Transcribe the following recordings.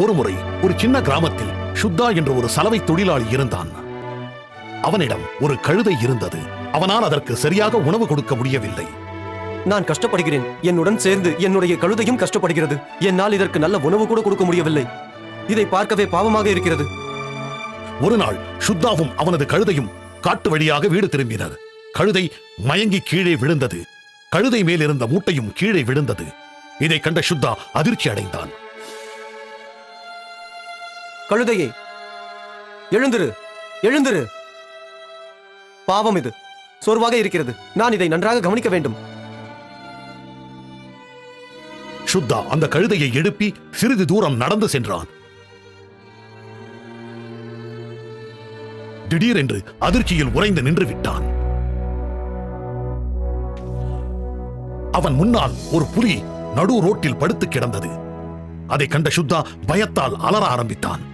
ஒருமுறை ஒரு சின்ன கிராமத்தில் சுத்தா என்ற ஒரு சலவை தொழிலாளி இருந்தான். அவனிடம் ஒரு கழுதை இருந்தது. அவனால் அதற்கு சரியாக உணவு கொடுக்க முடியவில்லை. நான் கஷ்டப்படுகிறேன். என்னுடன் சேர்ந்து என்னுடைய கழுதையும் கஷ்டப்படுகிறது. என்னால் இதற்கு நல்ல உணவு கூட கொடுக்க முடியவில்லை. இதை பார்க்கவே பாவமாக இருக்கிறது. ஒரு நாள் சுத்தாவும் அவனது கழுதையும் காட்டு வழியாக வீடு திரும்பினர். கழுதை மயங்கி கீழே விழுந்தது. கழுதை மேல் இருந்த மூட்டையும் கீழே விழுந்தது. இதை கண்ட சுத்தா அதிர்ச்சி அடைந்தான். கழுதையே, எழுந்திரு, எழுந்திரு. பாவம், இது சோர்வாக இருக்கிறது. நான் இதை நன்றாக கவனிக்க வேண்டும். சுத்தா அந்த கழுதையை எழுப்பி சிறிது தூரம் நடந்து சென்றான். திடீரென்று அதிர்ச்சியில் உறைந்து நின்று விட்டான். அவன் முன்னால் ஒரு புலி நடு ரோட்டில் படுத்து கிடந்தது. அதை கண்ட சுத்தா பயத்தால் அலற ஆரம்பித்தான்.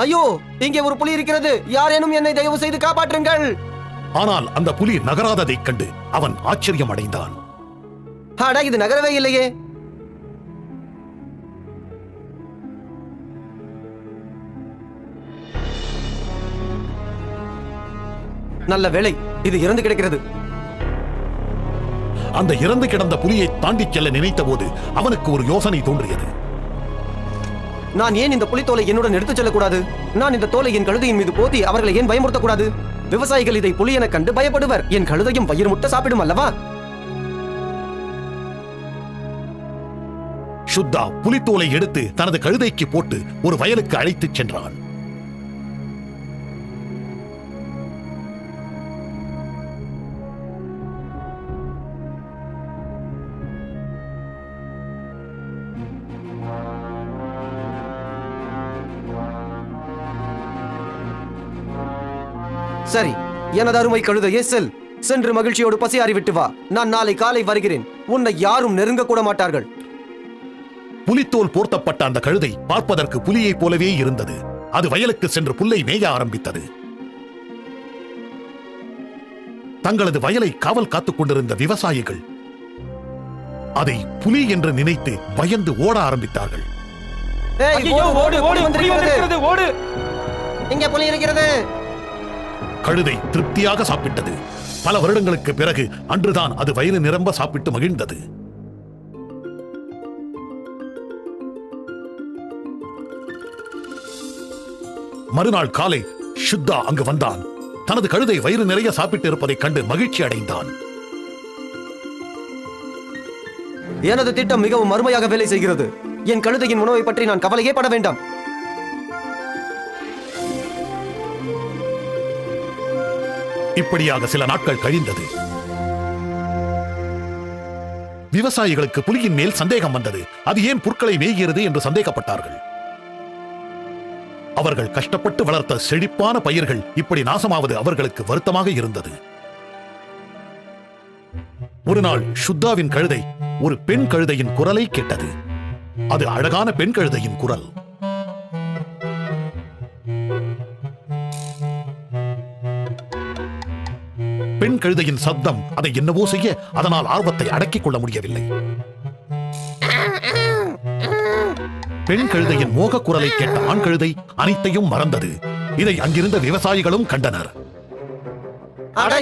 ஐயோ, இங்கே ஒரு புலி இருக்கிறது. யாரேனும் என்னை தயவு செய்து காப்பாற்றுங்கள். ஆனால் அந்த புலி நகராததைக் கண்டு அவன் ஆச்சரியம் அடைந்தான். அட, இது நகரவே இல்லையே. நல்ல வேளை, இது இறந்து கிடக்கிறது. அந்த இறந்து கிடந்த புலியை தாண்டிச் செல்ல நினைத்த போது அவனுக்கு ஒரு யோசனை தோன்றியது. நான் ஏன் இந்த புலித்தோலை என்னுடன் எடுத்துச் செல்லக்கூடாது? நான் இந்த தோலை என் கழுதையின் மீது போத்தி அவர்களை ஏன் பயமுறுத்தக்கூடாது? விவசாயிகள் இதை புலி என கண்டு பயப்படுவர். என் கழுதையும் வயிறு முட்டை சாப்பிடும் அல்லவா? சுத்தா புலித்தோலை எடுத்து தனது கழுதைக்கு போட்டு ஒரு வயலுக்கு அழைத்துச் சென்றான். சரி, எனது அருமை கழுதையே, செல். சென்று மகிழ்ச்சியோடு பசியாறி விட்டு வா. நான் நாளை காலை வருகிறேன். உன்னை யாரும் நெருங்க கூட மாட்டார்கள். புலித்தோல் போர்த்தப்பட்ட அந்த கழுதை பார்ப்பதற்கு புலியைப் போலவே இருந்தது. அது வயலுக்கு சென்று புல்லை மேய ஆரம்பித்தது. தங்களது வயலை காவல் காத்துக் கொண்டிருந்த விவசாயிகள் அதை புலி என்று நினைத்து பயந்து ஓட ஆரம்பித்தார்கள். இங்கே புலி இருக்கிறது. கழுதை திருப்தியாக சாப்பிட்டது. பல வருடங்களுக்கு பிறகு அன்றுதான் அது வயிறு நிரம்ப சாப்பிட்டு மகிழ்ந்தது. மறுநாள் காலை சுத்தா அங்கு வந்தான். தனது கழுதை வயிறு நிறைய சாப்பிட்டு இருப்பதைக் கண்டு மகிழ்ச்சி அடைந்தான். எனது திட்டம் மிகவும் அருமையாக வேலை செய்கிறது. என் கழுதையின் உணவை பற்றி நான் கவலையே பட வேண்டாம். இப்படியாக சில நாட்கள் கழிந்தது. விவசாயிகளுக்கு புலியின் மேல் சந்தேகம் வந்தது. அது ஏன் புற்களை மேய்கிறது என்று சந்தேகப்பட்டார்கள். அவர்கள் கஷ்டப்பட்டு வளர்த்த செழிப்பான பயிர்கள் இப்படி நாசமாவது அவர்களுக்கு வருத்தமாக இருந்தது. ஒரு நாள் சுத்தாவின் கழுதை ஒரு பெண் கழுதையின் குரலை கேட்டது. அது அழகான பெண் கழுதையின் குரல். பெண் கழுதையின் சப்தம் அதை என்னவோ செய்ய அதனால் ஆர்வத்தை அடக்கிக் கொள்ள முடியவில்லை. பெண் கழுதையின் மோக குரலை கேட்ட ஆண் கழுதை அனைத்தையும் மறந்தது. இதை அங்கிருந்த விவசாயிகளும் கண்டனர்.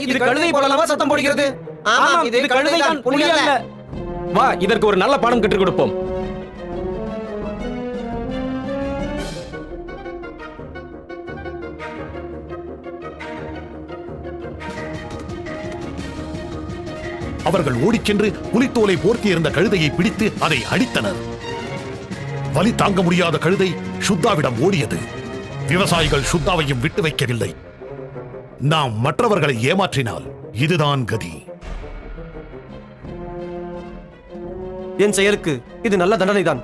இது கழுதை போலவா சத்தம் போடுகிறது? ஆமாம், இது கழுதைதான், புலி அல்ல. வா, இதற்கு ஒரு நல்ல பாடம் கற்றுக் கொடுப்போம். அவர்கள் ஓடிச் சென்று புலித்தோலை போர்த்தியிருந்த கழுதையை பிடித்து அதை அடித்தனர். வலி தாங்க முடியாத கழுதை சுத்தாவிடம் ஓடியது. விவசாயிகள் சுத்தாவையும் விட்டு வைக்கவில்லை. நாம் மற்றவர்களை ஏமாற்றினால் இதுதான் கதி. என் செயலுக்கு இது நல்ல தண்டனைதான்.